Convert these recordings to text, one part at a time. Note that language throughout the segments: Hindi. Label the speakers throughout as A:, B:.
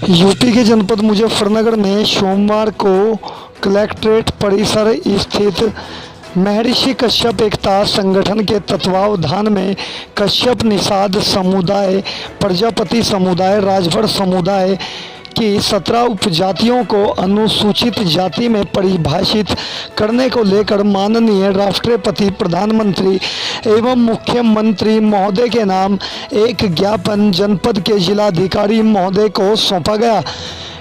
A: यूपी के जनपद मुजफ्फरनगर में सोमवार को कलेक्ट्रेट परिसर स्थित महर्षि कश्यप एकता संगठन के तत्वावधान में कश्यप निषाद समुदाय, प्रजापति समुदाय, राजभर समुदाय की 17 उपजातियों को अनुसूचित जाति में परिभाषित करने को लेकर माननीय राष्ट्रपति, प्रधानमंत्री एवं मुख्यमंत्री महोदय के नाम एक ज्ञापन जनपद के जिलाधिकारी महोदय को सौंपा गया।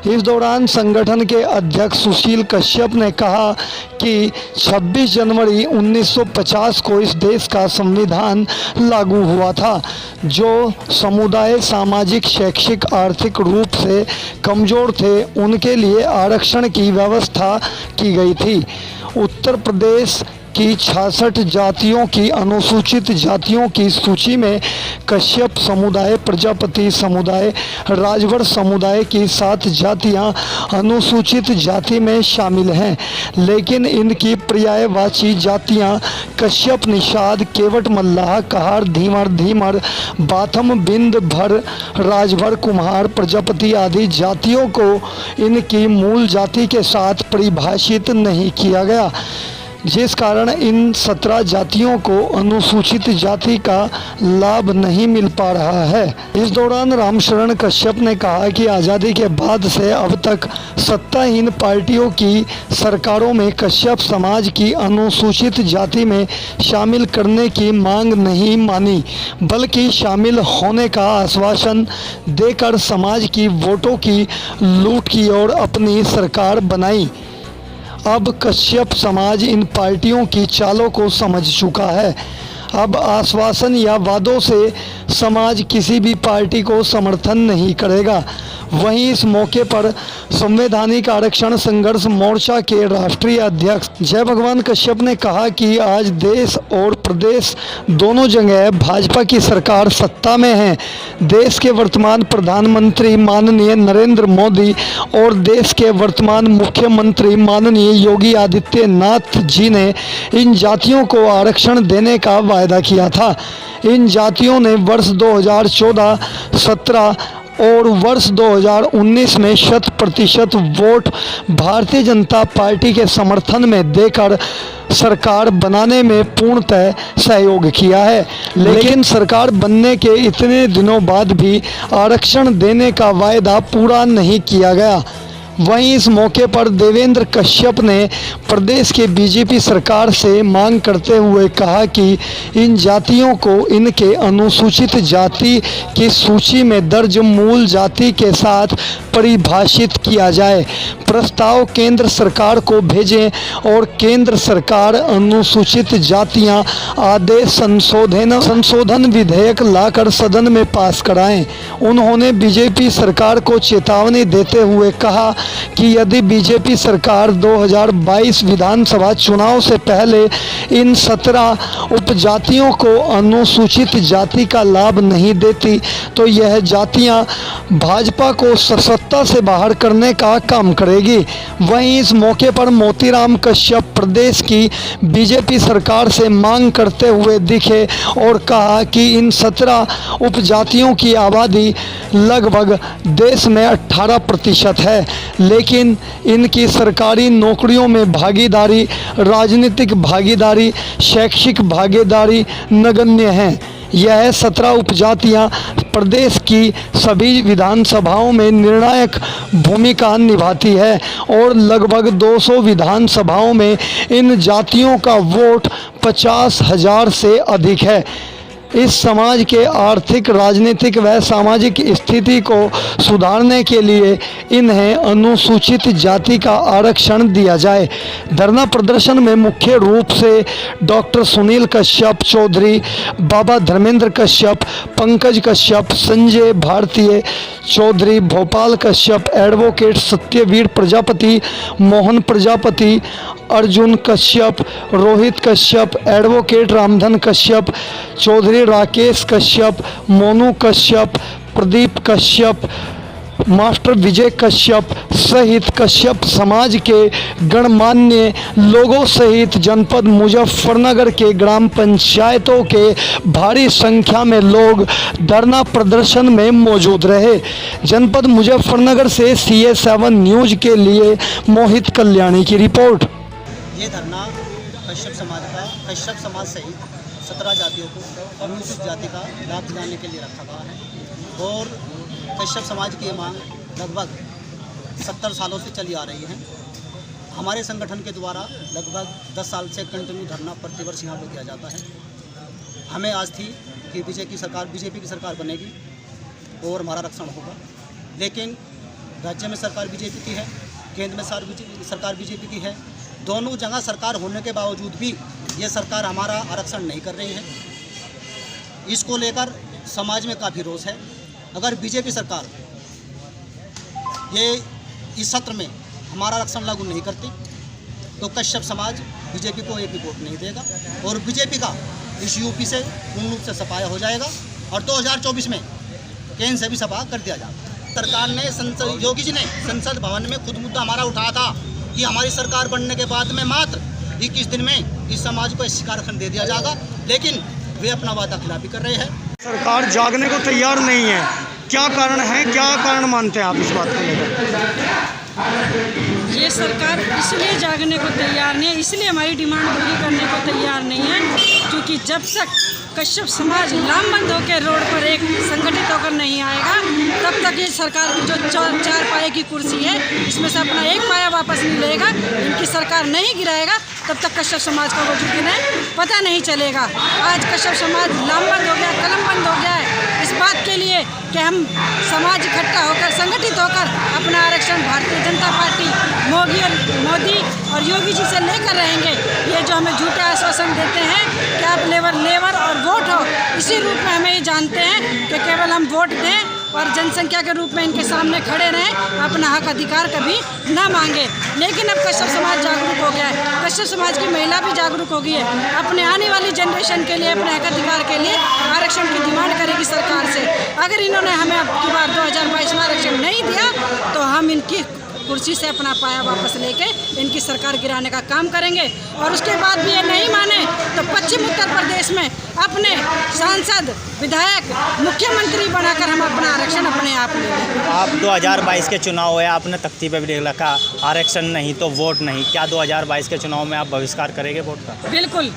A: इस दौरान संगठन के अध्यक्ष सुशील कश्यप ने कहा कि 26 जनवरी 1950 को इस देश का संविधान लागू हुआ था। जो समुदाय सामाजिक, शैक्षिक, आर्थिक रूप से कमज़ोर थे, उनके लिए आरक्षण की व्यवस्था की गई थी। उत्तर प्रदेश की 66 जातियों की अनुसूचित जातियों की सूची में कश्यप समुदाय, प्रजापति समुदाय, राजभर समुदाय की 7 जातियां अनुसूचित जाति में शामिल हैं, लेकिन इनकी पर्यायवाची जातियां कश्यप, निषाद, केवट, मल्लाह, कहार, धीमर, बाथम, बिंद, भर, राजभर, कुम्हार, प्रजापति आदि जातियों को इनकी मूल जाति के साथ परिभाषित नहीं किया गया, जिस कारण इन 17 जातियों को अनुसूचित जाति का लाभ नहीं मिल पा रहा है। इस दौरान रामशरण कश्यप ने कहा कि आज़ादी के बाद से अब तक सत्ताहीन पार्टियों की सरकारों में कश्यप समाज की अनुसूचित जाति में शामिल करने की मांग नहीं मानी, बल्कि शामिल होने का आश्वासन देकर समाज की वोटों की लूट की और अपनी सरकार बनाई। अब कश्यप समाज इन पार्टियों की चालों को समझ चुका है। अब आश्वासन या वादों से समाज किसी भी पार्टी को समर्थन नहीं करेगा। वहीं इस मौके पर संवैधानिक आरक्षण संघर्ष मोर्चा के राष्ट्रीय अध्यक्ष जय भगवान कश्यप ने कहा कि आज देश और प्रदेश दोनों जगह भाजपा की सरकार सत्ता में है। देश के वर्तमान प्रधानमंत्री माननीय नरेंद्र मोदी और देश के वर्तमान मुख्यमंत्री माननीय योगी आदित्यनाथ जी ने इन जातियों को आरक्षण देने का वायदा किया था। इन जातियों ने वर्ष 2014, 17 और वर्ष 2019 में 100% वोट भारतीय जनता पार्टी के समर्थन में देकर सरकार बनाने में पूर्णतः सहयोग किया है, लेकिन सरकार बनने के इतने दिनों बाद भी आरक्षण देने का वायदा पूरा नहीं किया गया। वहीं इस मौके पर देवेंद्र कश्यप ने प्रदेश के बीजेपी सरकार से मांग करते हुए कहा कि इन जातियों को इनके अनुसूचित जाति की सूची में दर्ज मूल जाति के साथ परिभाषित किया जाए। प्रस्ताव केंद्र सरकार को भेजें और केंद्र सरकार अनुसूचित जातियां आदेश संशोधन विधेयक लाकर सदन में पास कराएं। उन्होंने बीजेपी सरकार को चेतावनी देते हुए कहा कि यदि बीजेपी सरकार 2022 विधानसभा चुनाव से पहले इन 17 उपजातियों को अनुसूचित जाति का लाभ नहीं देती तो यह जातियां भाजपा को सत्ता से बाहर करने का काम करेगी। वहीं इस मौके पर मोतीराम कश्यप प्रदेश की बीजेपी सरकार से मांग करते हुए दिखे और कहा कि इन 17 उपजातियों की आबादी लगभग देश में 18% है, लेकिन इनकी सरकारी नौकरियों में भागीदारी, राजनीतिक भागीदारी, शैक्षिक भागीदारी नगण्य है। यह 17 उपजातियां प्रदेश की सभी विधानसभाओं में निर्णायक भूमिका निभाती है और लगभग 200 विधानसभाओं में इन जातियों का वोट 50,000 से अधिक है। इस समाज के आर्थिक, राजनीतिक व सामाजिक स्थिति को सुधारने के लिए इन्हें अनुसूचित जाति का आरक्षण दिया जाए। धरना प्रदर्शन में मुख्य रूप से doctor Sunil Kashyap Chaudhary, Baba Dharmendra Kashyap, Pankaj Kashyap, Sanjay Bharatiya Chaudhary, Bhopal Kashyap, advocate Satyavir Prajapati, Mohan Prajapati, Arjun Kashyap, Rohit Kashyap, advocate Ramdhan Kashyap, Chaudhary Rakesh Kashyap, Monu Kashyap, Pradeep Kashyap, master Vijay Kashyap सहित कश्यप समाज के गणमान्य लोगों सहित जनपद मुजफ्फरनगर के ग्राम पंचायतों के भारी संख्या में लोग धरना प्रदर्शन में मौजूद रहे। जनपद मुजफ्फरनगर से CA7 न्यूज़ के लिए मोहित कल्याणी की रिपोर्ट।
B: ये धरना कश्यप समाज सहित 17 जातियों को अनुसूचित जाति का लाभ दिलाने के लिए रखा गया है और कश्यप समाज की ये मांग लगभग 70 सालों से चली आ रही है। हमारे संगठन के द्वारा लगभग 10 साल से कंटिन्यू धरना प्रतिवर्ष यहाँ पर दिया जाता है। हमें आज थी कि बीजेपी की सरकार बनेगी और हमारा रक्षण होगा, लेकिन राज्य में सरकार बीजेपी की है, केंद्र में सरकार बीजेपी की है। दोनों जगह सरकार होने के बावजूद भी ये सरकार हमारा आरक्षण नहीं कर रही है। इसको लेकर समाज में काफ़ी रोष है। अगर बीजेपी सरकार ये इस सत्र में हमारा आरक्षण लागू नहीं करती तो कश्यप समाज बीजेपी को एक भी वोट नहीं देगा और बीजेपी का इस यूपी से पूर्ण रूप से सफाया हो जाएगा और 2024 में केंद्र से भी सफा कर दिया जाएगा। सरकार ने योगी जी ने संसद भवन में खुद मुद्दा हमारा उठाया था कि हमारी सरकार बनने के बाद में मात्र 21 दिन में इस समाज को SC का आरक्षण दे दिया जाएगा, लेकिन वे अपना वादा खिलाफी कर रहे हैं।
A: सरकार जागने को तैयार नहीं है, क्या कारण है, क्या कारण मानते हैं आप इस बात को लेकर?
C: ये सरकार इसलिए जागने को तैयार नहीं है, इसलिए हमारी डिमांड पूरी करने को तैयार नहीं है क्योंकि जब तक कश्यप समाज लामबंद होकर रोड पर एक संगठित होकर नहीं आएगा तब तक ये सरकार की जो चार पाए की कुर्सी है इसमें से अपना एक पाया वापस नहीं लेगा, इनकी सरकार नहीं गिराएगा तब तक कश्यप समाज का वजूद इन्हें पता नहीं चलेगा। आज कश्यप समाज लामबंद हो गया, कलमबंद हो गया है इस बात के लिए कि हम समाज इकट्ठा होकर संगठित होकर अपना आरक्षण भारतीय जनता पार्टी मोदी और योगी जी से लेकर रहेंगे। ये जो हमें झूठे आश्वासन देते हैं कि आप लेबर और वोट हो, इसी रूप में हमें ये जानते हैं कि केवल हम वोट दें और जनसंख्या के रूप में इनके सामने खड़े रहें, अपना हक अधिकार कभी ना मांगे। लेकिन अब कश्यप समाज जागरूक हो गया है, कश्यप समाज की महिला भी जागरूक हो गई है। अपने आने वाली जनरेशन के लिए, अपने हक अधिकार के लिए आरक्षण की डिमांड करेगी सरकार से। अगर इन्होंने हमें अब की बार 2022 में आरक्षण नहीं दिया तो हम इनकी कुर्सी से अपना पाया वापस लेके इनकी सरकार गिराने का काम करेंगे और उसके बाद भी ये नहीं माने तो पश्चिम उत्तर प्रदेश में अपने सांसद, विधायक, मुख्यमंत्री बनाकर हम अपना आरक्षण अपने आप लेंगे।
D: आप 2022 के चुनाव है, आपने तख्ती पे भी लिखा आरक्षण नहीं तो वोट नहीं, क्या 2022 के चुनाव में आप बहिष्कार करेंगे वोट का?
C: बिल्कुल,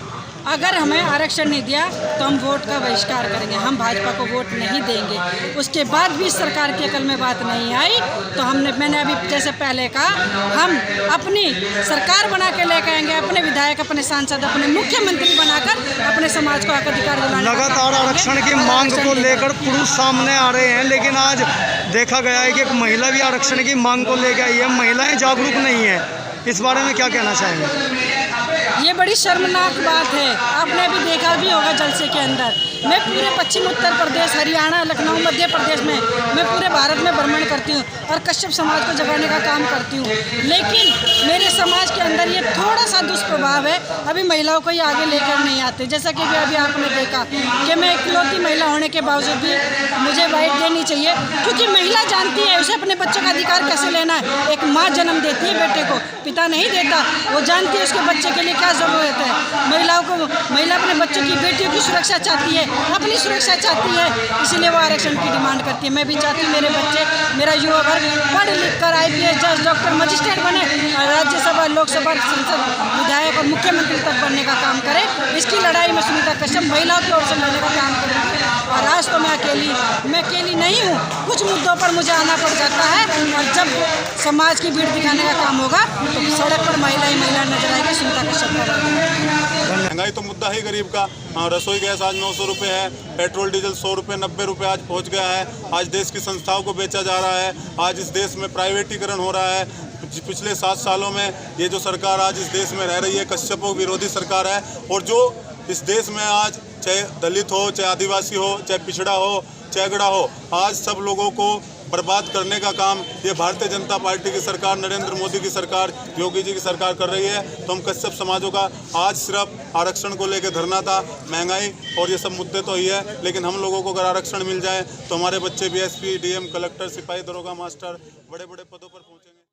C: अगर हमें आरक्षण नहीं दिया तो हम वोट का बहिष्कार करेंगे, हम भाजपा को वोट नहीं देंगे। उसके बाद भी सरकार की अकल में बात नहीं आई तो मैंने अभी जैसे पहले कहा, हम अपनी सरकार बना के लेकर आएंगे, अपने विधायक, अपने सांसद, अपने मुख्यमंत्री बनाकर अपने समाज को हक अधिकार दिलाने।
A: लगातार आरक्षण की मांग को लेकर पुरुष सामने आ रहे हैं, लेकिन आज देखा गया है कि एक महिला भी आरक्षण की मांग को लेकर आई है। महिलाएं जागरूक नहीं है, इस बारे में क्या कहना चाहेंगे?
C: ये बड़ी शर्मनाक बात है। आपने भी देखा भी होगा जलसे के अंदर, मैं पूरे पश्चिम उत्तर प्रदेश, हरियाणा, लखनऊ, मध्य प्रदेश में मैं पूरे भारत में भ्रमण करती हूँ और कश्यप समाज को जगाने का काम करती हूँ, लेकिन मेरे समाज के अंदर ये थोड़ा सा दुष्प्रभाव है। अभी महिलाओं को ये आगे लेकर नहीं आते। जैसा कि अभी आपने देखा कि मैं इकलौती महिला होने के बावजूद भी मुझे वाइट देनी चाहिए, क्योंकि महिला जानती है उसे अपने बच्चों का अधिकार कैसे लेना है। एक माँ जन्म देती है बेटे को, पिता नहीं देता, वो जानती है उसके बच्चे के लिए क्या ज़रूरत है। महिला अपने बच्चों की, बेटियों की सुरक्षा चाहती है, अपनी सुरक्षा चाहती है, इसीलिए वो आरक्षण की डिमांड करती है। मैं भी चाहती हूँ मेरे बच्चे, मेरा युवा वर्ग पढ़ लिख कर IPS, जज, डॉक्टर, मजिस्ट्रेट बने और राज्यसभा, लोकसभा, संसद, विधायक और मुख्यमंत्री तक बनने का काम करे। इसकी लड़ाई में सुनीता कश्यप महिलाओं की ओर से लड़ने का काम करूँगी। और आज तो मैं अकेली नहीं हूँ, कुछ मुद्दों पर मुझे आना पड़ जाता है और जब समाज की भीड़ दिखाने का काम होगा तो सड़क पर महिला ही महिला नजर आएगी। सुनीता कश्यप
E: महंगाई तो मुद्दा ही गरीब का। रसोई गैस आज 900 रुपये है, पेट्रोल डीजल 100 रुपये 90 रुपये आज पहुंच गया है। आज देश की संस्थाओं को बेचा जा रहा है, आज इस देश में प्राइवेटीकरण हो रहा है। पिछले 7 सालों में ये जो सरकार आज इस देश में रह रही है, कश्यपों विरोधी सरकार है। और जो इस देश में आज चाहे दलित हो, चाहे आदिवासी हो, चाहे पिछड़ा हो, चाहे अगड़ा हो, आज सब लोगों को बर्बाद करने का काम ये भारतीय जनता पार्टी की सरकार, नरेंद्र मोदी की सरकार, योगी जी की सरकार कर रही है। तो हम कश्यप समाजों का आज सिर्फ आरक्षण को लेकर धरना था, महंगाई और ये सब मुद्दे तो ही है, लेकिन हम लोगों को अगर आरक्षण मिल जाए तो हमारे बच्चे BSP, DM, कलेक्टर, सिपाही, दरोगा मास्टर बड़े बड़े पदों पर